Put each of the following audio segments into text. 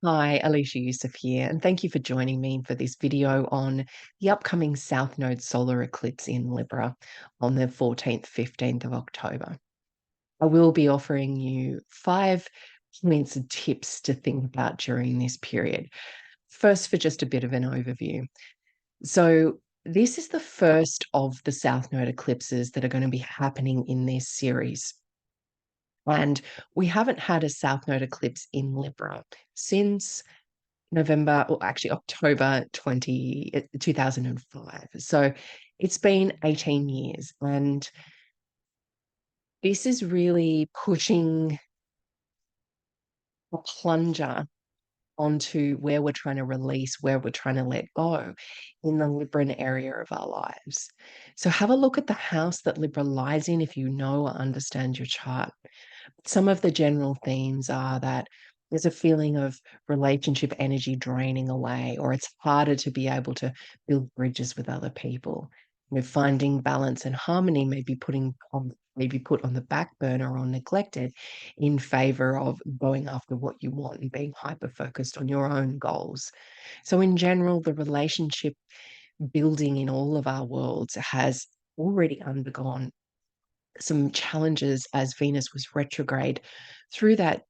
Hi, Alicia Yusuf here, and thank you for joining me for this video on the upcoming South Node solar eclipse in Libra on the 14th, 15th of October. I will be offering you 5 points and tips to think about during this period. First, for just a bit of an overview. So, this is the first of the South Node eclipses that are going to be happening in this series. And we haven't had a South Node eclipse in Libra since November, or actually October 2005. So it's been 18 years. And this is really pushing a plunger onto where we're trying to release, where we're trying to let go in the Libran area of our lives. So have a look at the house that Libra lies in if you know or understand your chart. Some of the general themes are that there's a feeling of relationship energy draining away, or it's harder to be able to build bridges with other people. Finding balance and harmony may be put on the back burner or neglected in favor of going after what you want and being hyper focused on your own goals. So, in general, the relationship building in all of our worlds has already undergone some challenges as Venus was retrograde through that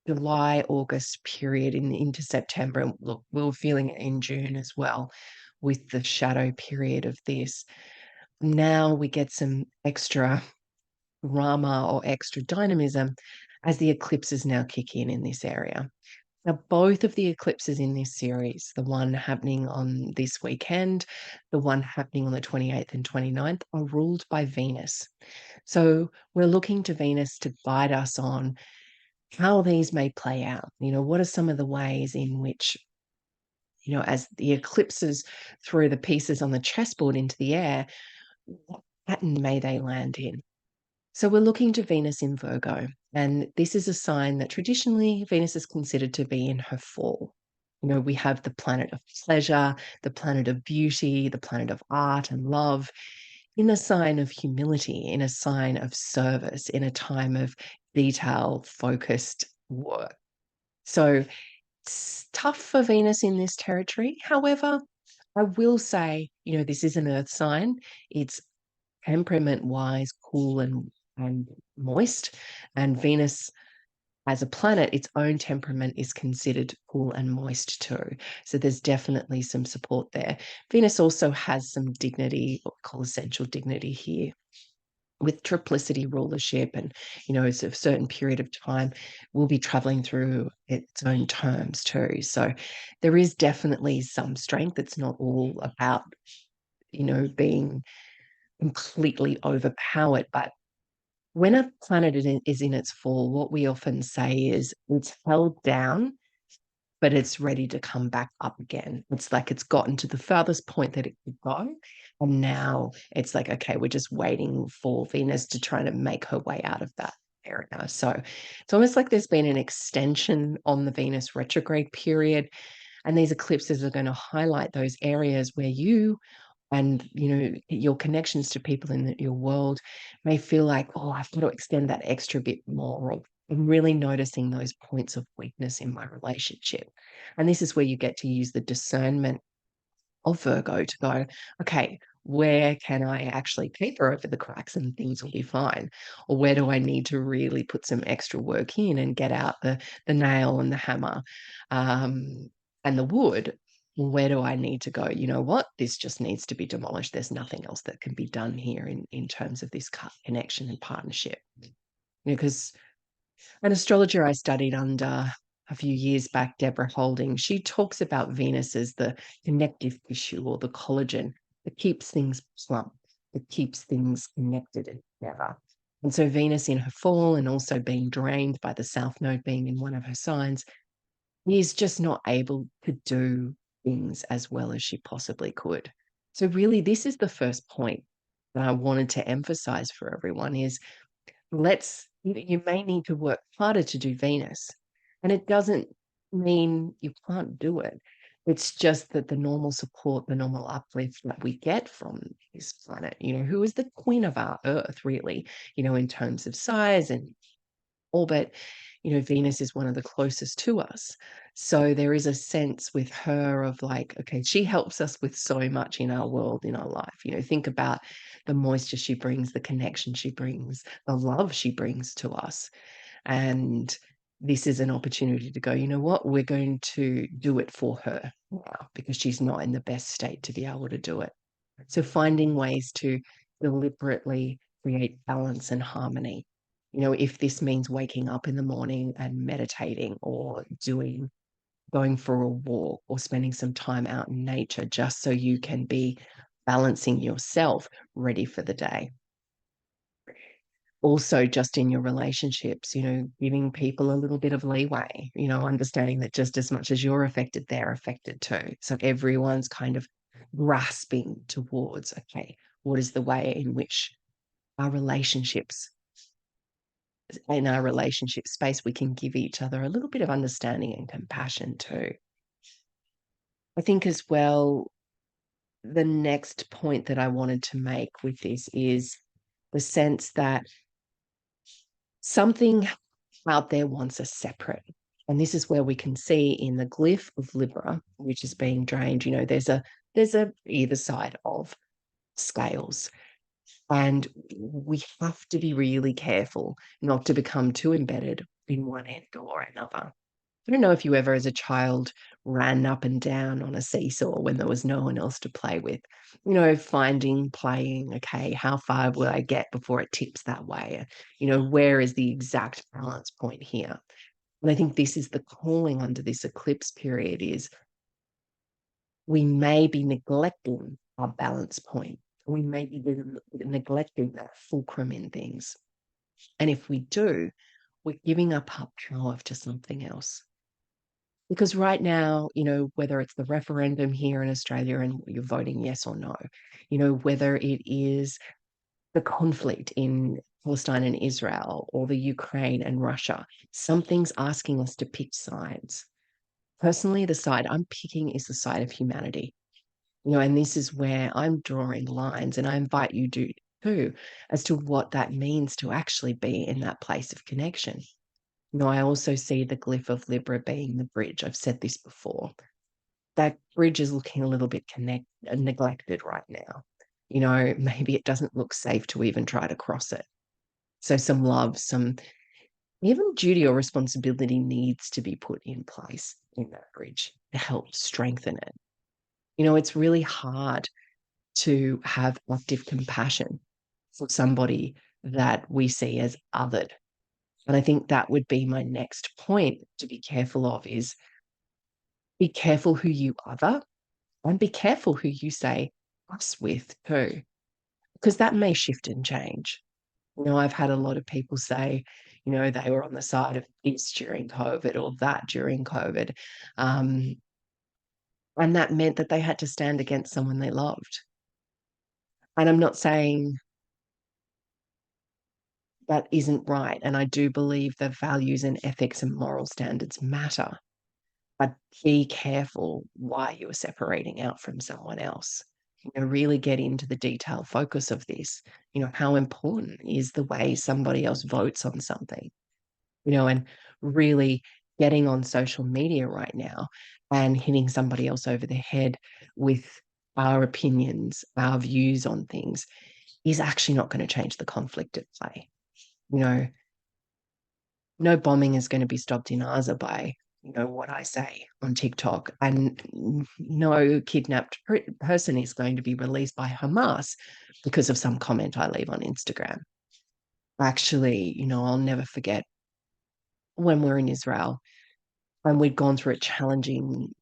July, August period into September. And look, we were feeling it in June as well with the shadow period of this. Now we get some extra drama or extra dynamism as the eclipses now kick in this area. Now, both of the eclipses in this series, the one happening on this weekend, the one happening on the 28th and 29th, are ruled by Venus. So we're looking to Venus to guide us on how these may play out. What are some of the ways in which, as the eclipses throw the pieces on the chessboard into the air, what pattern may they land in? So we're looking to Venus in Virgo, and this is a sign that traditionally Venus is considered to be in her fall. We have the planet of pleasure, the planet of beauty, the planet of art and love, in a sign of humility, in a sign of service, in a time of detail focused work. So it's tough for Venus in this territory. However, I will say, this is an earth sign. It's temperament wise, cool and moist. And Venus as a planet, its own temperament is considered cool and moist too. So there's definitely some support there. Venus also has some dignity, what we call essential dignity here, with triplicity rulership, and it's a certain period of time will be traveling through its own terms too. So there is definitely some strength. It's not all about being completely overpowered, but when a planet is in its fall, what we often say is it's held down, but it's ready to come back up again. It's like it's gotten to the furthest point that it could go. And now it's like, okay, we're just waiting for Venus to try to make her way out of that area. So it's almost like there's been an extension on the Venus retrograde period. And these eclipses are going to highlight those areas where you and your connections to people in your world may feel like, oh, I've got to extend that extra bit more, or I'm really noticing those points of weakness in my relationship. And this is where you get to use the discernment of Virgo to go, okay, where can I actually paper over the cracks and things will be fine? Or where do I need to really put some extra work in and get out the nail and the hammer, and the wood? Where do I need to go? You know what? This just needs to be demolished. There's nothing else that can be done here in terms of this connection and partnership. Because an astrologer I studied under a few years back, Deborah Holding, she talks about Venus as the connective tissue or the collagen that keeps things plump, that keeps things connected and together. And so Venus in her fall and also being drained by the South Node being in one of her signs is just not able to do things as well as she possibly could. So really, this is the first point that I wanted to emphasize for everyone is you may need to work harder to do Venus. And it doesn't mean you can't do it. It's just that the normal support, the normal uplift that we get from this planet, who is the queen of our Earth, really, in terms of size and orbit, Venus is one of the closest to us. So there is a sense with her of like, okay, she helps us with so much in our world, in our life. Think about the moisture she brings, the connection she brings, the love she brings to us. And this is an opportunity to go, you know what, we're going to do it for her now because she's not in the best state to be able to do it. So finding ways to deliberately create balance and harmony. If this means waking up in the morning and meditating or going for a walk or spending some time out in nature just so you can be balancing yourself ready for the day. Also, just in your relationships, giving people a little bit of leeway, understanding that just as much as you're affected, they're affected too. So everyone's kind of grasping towards, okay, what is the way in which our relationships, in our relationship space, we can give each other a little bit of understanding and compassion too. I think as well, the next point that I wanted to make with this is the sense that something out there wants us separate. And this is where we can see in the glyph of Libra, which is being drained, there's a either side of scales. And we have to be really careful not to become too embedded in one end or another. I don't know if you ever, as a child, ran up and down on a seesaw when there was no one else to play with. Playing, okay, how far will I get before it tips that way? Where is the exact balance point here? And I think this is the calling under this eclipse period is we may be neglecting our balance point. We may be neglecting that fulcrum in things. And if we do, we're giving up our power to something else. Because right now, whether it's the referendum here in Australia and you're voting yes or no, whether it is the conflict in Palestine and Israel or the Ukraine and Russia, something's asking us to pick sides. Personally, the side I'm picking is the side of humanity. And this is where I'm drawing lines, and I invite you to too, as to what that means to actually be in that place of connection. I also see the glyph of Libra being the bridge. I've said this before. That bridge is looking a little bit neglected right now. Maybe it doesn't look safe to even try to cross it. So some love, some even duty or responsibility needs to be put in place in that bridge to help strengthen it. It's really hard to have active compassion for somebody that we see as othered. And I think that would be my next point to be careful of is be careful who you other and be careful who you say us with too, because that may shift and change. I've had a lot of people say, they were on the side of this during COVID or that during COVID. And that meant that they had to stand against someone they loved. And I'm not saying that isn't right. And I do believe that values and ethics and moral standards matter. But be careful why you are separating out from someone else. Really get into the detailed focus of this. How important is the way somebody else votes on something? And really getting on social media right now and hitting somebody else over the head with our opinions, our views on things is actually not going to change the conflict at play. No bombing is going to be stopped in Gaza by, what I say on TikTok. And no kidnapped person is going to be released by Hamas because of some comment I leave on Instagram. Actually, I'll never forget when we were in Israel and we'd gone through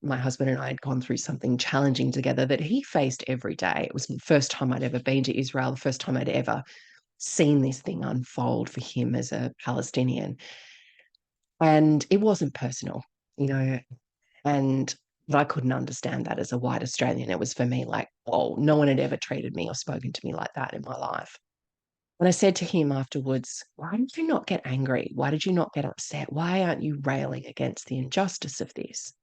my husband and I had gone through something challenging together that he faced every day. It was the first time I'd ever been to Israel, the first time I'd ever seen this thing unfold for him as a Palestinian. And it wasn't personal, and but I couldn't understand that as a white Australian. It was for me like, oh, no one had ever treated me or spoken to me like that in my life. And I said to him afterwards, why did you not get angry? Why did you not get upset? Why aren't you railing against the injustice of this?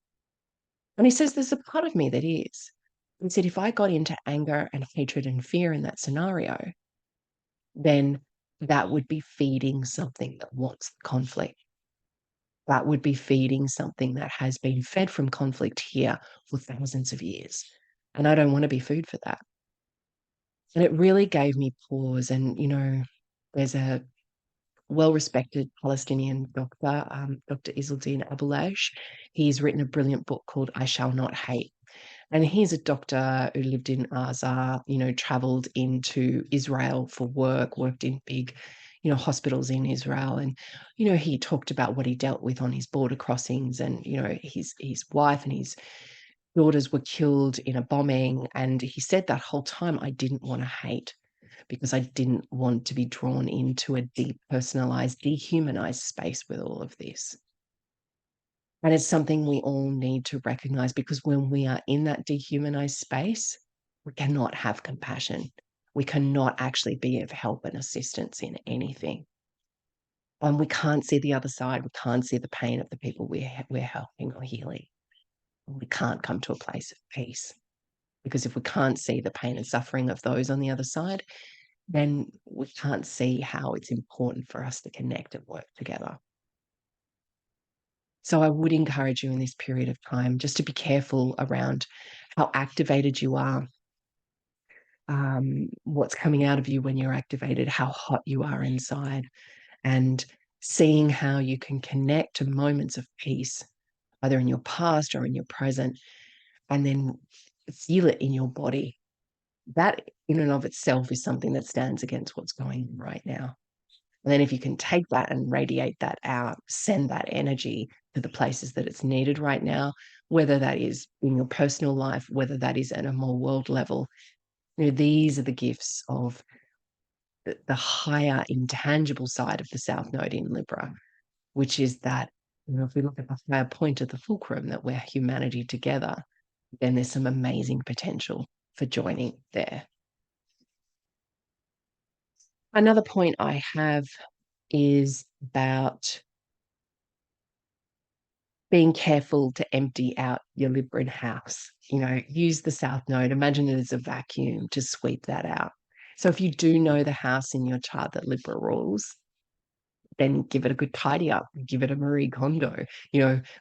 And he says, there's a part of me that is. He said, if I got into anger and hatred and fear in that scenario, then that would be feeding something that wants the conflict. that would be feeding something that has been fed from conflict here for thousands of years. And I don't want to be food for that. And it really gave me pause. And, there's a well-respected Palestinian doctor, Dr. Izzeldin Abulash. He's written a brilliant book called I Shall Not Hate. And he's a doctor who lived in Gaza, traveled into Israel for work, worked in big, hospitals in Israel. And, he talked about what he dealt with on his border crossings. And, his wife and his daughters were killed in a bombing. And he said that whole time, I didn't want to hate because I didn't want to be drawn into a depersonalized, dehumanized space with all of this. And it's something we all need to recognize, because when we are in that dehumanized space, we cannot have compassion. We cannot actually be of help and assistance in anything. And we can't see the other side. We can't see the pain of the people we're helping or healing. We can't come to a place of peace, because if we can't see the pain and suffering of those on the other side, then we can't see how it's important for us to connect and work together. So I would encourage you in this period of time just to be careful around how activated you are, what's coming out of you when you're activated, how hot you are inside, and seeing how you can connect to moments of peace, either in your past or in your present, and then feel it in your body. That in and of itself is something that stands against what's going on right now. And then if you can take that and radiate that out, send that energy to the places that it's needed right now, whether that is in your personal life, whether that is at a more world level, these are the gifts of the higher intangible side of the South Node in Libra, which is that, if we look at the higher point of the fulcrum, that we're humanity together, then there's some amazing potential for joining there. Another point I have is about being careful to empty out your Libran house. Use the South Node. Imagine it as a vacuum to sweep that out. So if you do know the house in your chart that Libra rules, then give it a good tidy up, give it a Marie Kondo,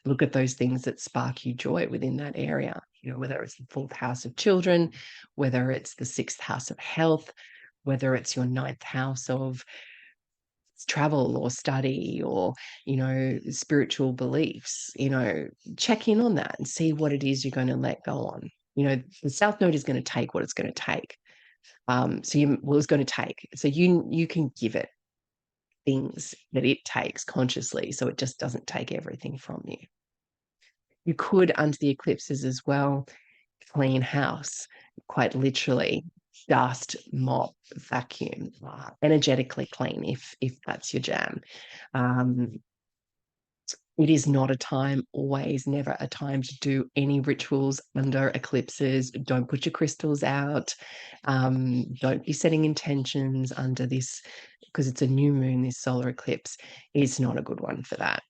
look at those things that spark you joy within that area, whether it's the fourth house of children, whether it's the sixth house of health, whether it's your ninth house of travel or study or, spiritual beliefs, check in on that and see what it is you're going to let go on. The South Node is going to take what it's going to take. It's going to take. So you can give it things that it takes consciously, so it just doesn't take everything from you. You could, under the eclipses as well, clean house, quite literally, dust, mop, vacuum, energetically clean if that's your jam. It is not a time, always, never a time to do any rituals under eclipses. Don't put your crystals out. Don't be setting intentions under this, because it's a new moon, this solar eclipse. It's not a good one for that,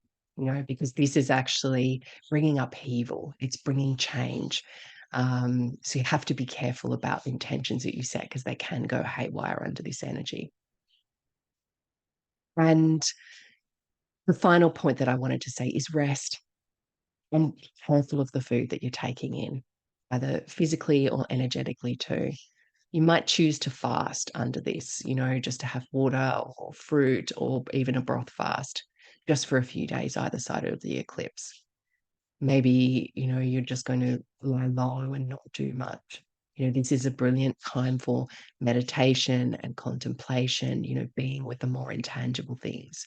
because this is actually bringing upheaval. It's bringing change. So you have to be careful about the intentions that you set, because they can go haywire under this energy. And the final point that I wanted to say is rest, and be careful of the food that you're taking in, either physically or energetically too. You might choose to fast under this, just to have water or fruit or even a broth fast just for a few days either side of the eclipse. Maybe, you're just going to lie low and not do much. This is a brilliant time for meditation and contemplation, being with the more intangible things.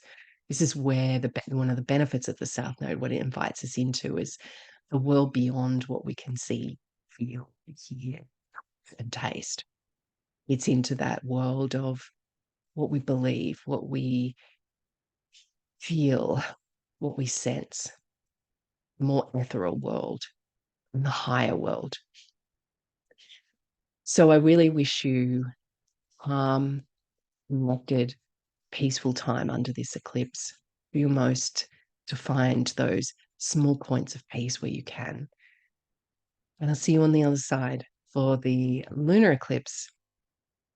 This is where one of the benefits of the South Node, what it invites us into, is the world beyond what we can see, feel, hear, and taste. It's into that world of what we believe, what we feel, what we sense, the more ethereal world and the higher world. So I really wish you calm, connected, peaceful time under this eclipse. Do your most to find those small points of peace where you can. And I'll see you on the other side for the lunar eclipse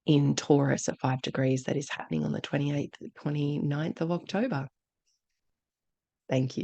in Taurus at 5 degrees that is happening on the 28th, 29th of October. Thank you.